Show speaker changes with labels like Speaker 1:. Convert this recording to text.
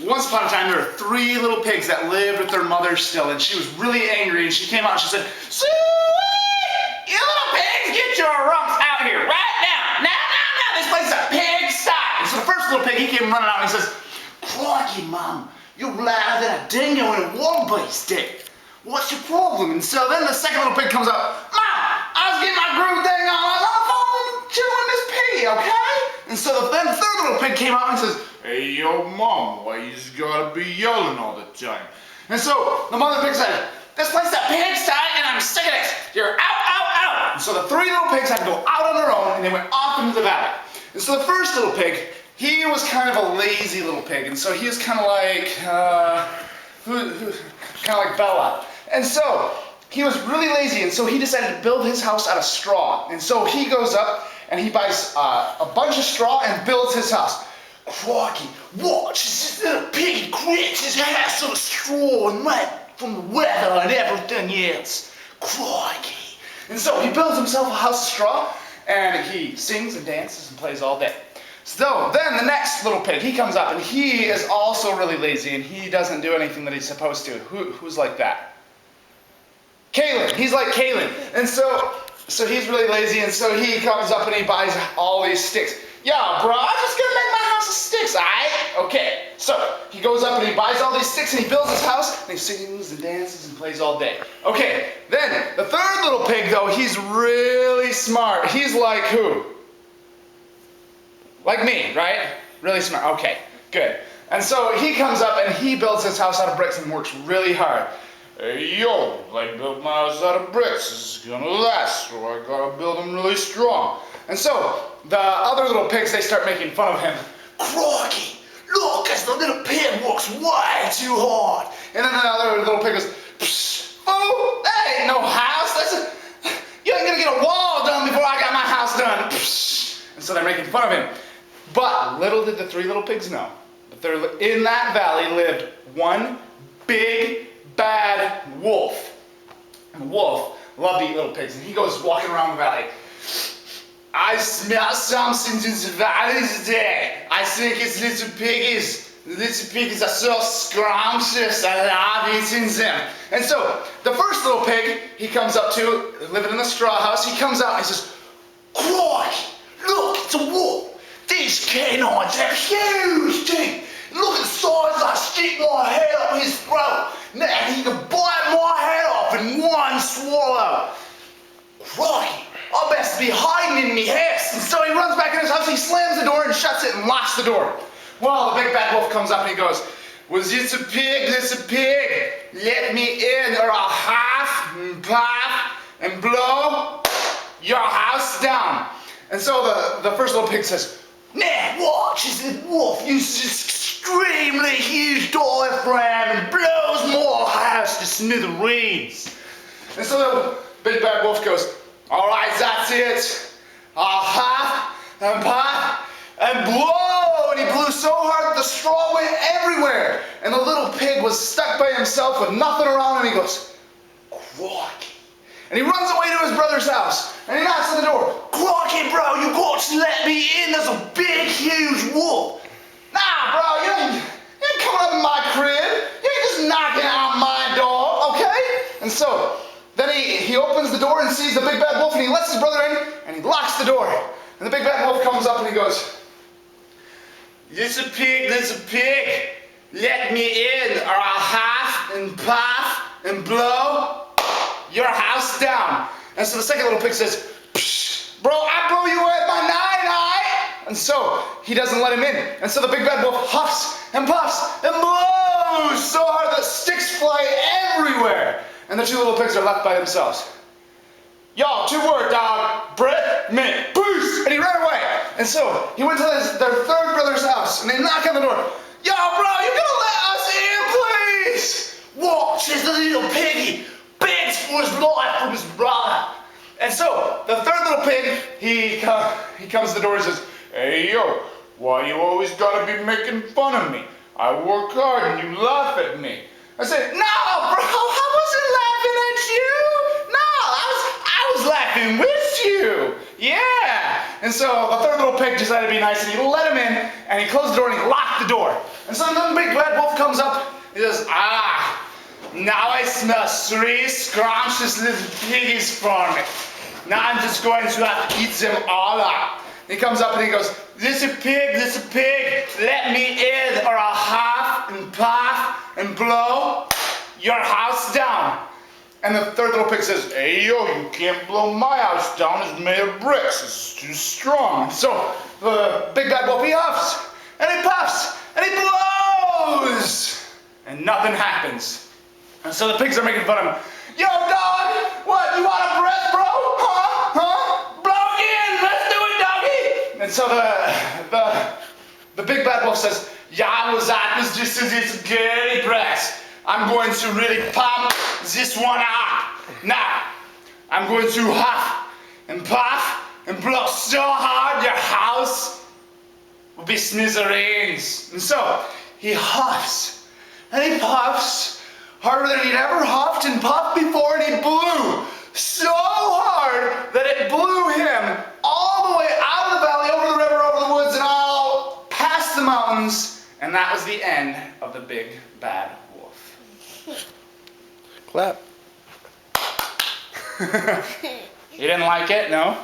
Speaker 1: once upon a time there were 3 little pigs that lived with their mother still, and she was really angry, and she came out and she said, "Sue, you little pigs, get your rumps out here right now. Now, this place is a pigsty." And so the first little pig, he came running out and he says, "Crikey, Mum, you're louder than a dingo in a wallaby's day. What's your problem?" And so then the second little pig comes up, "Mom, I was getting my groove thing on, I was on the phone chewing this piggy, okay?" And so then the third little pig came out and says, "Hey, yo, Mom, why you just gotta be yelling all the time?" And so the mother pig said, "This place is a pigsty and I'm sick of it. You're out." And so the 3 little pigs had to go out on their own and they went off into the valley. And so the first little pig, he was kind of a lazy little pig, and so he was kind of like, kind of like Bella. And so he was really lazy, and so he decided to build his house out of straw. And so he goes up and he buys a bunch of straw and builds his house. Crikey, watch, this little piggy creates his house out of straw and mud from the weather and everything else. Crikey. And so he builds himself a house of straw, and he sings and dances and plays all day. So then the next little pig, he comes up and he is also really lazy and he doesn't do anything that he's supposed to. Who's like that? Kalen. He's like Kalen. And so he's really lazy, and so he comes up and he buys all these sticks. "Yo, bro, I'm just gonna make my house of sticks, alright?" Okay. So he goes up and he buys all these sticks and he builds his house and he sings and dances and plays all day. Okay. Then the third little pig, though, he's really smart. He's like who? Like me, right? Really smart. Okay, good. And so he comes up and he builds his house out of bricks and works really hard. "Hey, yo, I built my house out of bricks. This is gonna last, so I gotta build them really strong." And so the other little pigs, they start making fun of him. "Crikey, look, as the little pig works way too hard." And then the other little pig goes, "Psh, fool, that ain't no house. You ain't gonna get a wall done before I got my house done." Psh. And so they're making fun of him. But little did the 3 little pigs know that in that valley lived one big, bad wolf. And the wolf loved to eat little pigs, and he goes walking around the valley. "I smell something in the valley today. I think it's little piggies. The little piggies are so scrumptious. I love eating them." And so the first little pig, he comes up to, living in a straw house, he comes out and he says, "Crikey, look, it's a wolf. These canines have huge teeth. Look at the size I stick my head up his throat. Now he can bite my head off in one swallow. Crikey, I best be hiding in me house." And so he runs back in his house, he slams the door and shuts it and locks the door. Well, the big bad wolf comes up and he goes, "Was this a pig? This a pig? Let me in or I'll half and puff and blow your house down." And so the first little pig says, "Now watch as the wolf uses this extremely huge diaphragm and blows my house to smithereens." And so the big bad wolf goes, "Alright, that's it. I'll huff and puff and blow." And he blew so hard that the straw went everywhere. And the little pig was stuck by himself with nothing around him. He goes, "Crikey." And he runs away to his brother's house and he knocks on the door. "Crikey, bro, you got to let me in. There's a big, huge wolf." "Nah, bro, you ain't coming up in my crib. You ain't just knocking on my door, okay?" And so then he opens the door and sees the big bad wolf and he lets his brother in and he locks the door. And the big bad wolf comes up and he goes, little pig, let me in or I'll huff and puff and blow your house down." And so the second little pig says, "Psh, bro, I blow you with my 9-eye." And so he doesn't let him in. And so the big bad wolf huffs and puffs and blows so hard that sticks fly everywhere. And the 2 little pigs are left by themselves. "Y'all, 2 words, dog. Bread, mint, peace." And he ran away. And so he went to their third brother's house and they knock on the door. "Yo, bro, you gonna let us in, please?" "Watch, there's the little piggy. Begs for his life from his brother." And so the third little pig, he comes to the door and says, "Hey, yo, why you always gotta be making fun of me? I work hard and you laugh at me." I said, "No, bro, I wasn't laughing at you. No, I was laughing with you. Yeah! And so the third little pig decided to be nice and he let him in and he closed the door and he locked the door. And so the big bad wolf comes up and he says, ah, now I smell 3 scrumptious little piggies for me. Now I'm just going to have to eat them all up. He comes up and he goes, this a pig, let me in or I'll huff and puff and blow your house down. And the third little pig says, hey yo, you can't blow my house down, it's made of bricks, it's too strong. So the big bad wolf, he huffs and he puffs and he blows and nothing happens. And so the pigs are making fun of him. Yo dog, what, you want a breath bro? Huh? Blow again, let's do it doggy. And so the big bad wolf says, yeah, that was just this good breath. I'm going to really pump this one out. Now, I'm going to huff and puff and blow so hard your house will be smithereens. And so he huffs and he puffs harder than he'd ever huffed and puffed before, and he blew so hard that it blew him all the way out of the valley, over the river, over the woods, and all past the mountains. And that was the end of the big bad wolf.
Speaker 2: Clap.
Speaker 1: You didn't like it? No?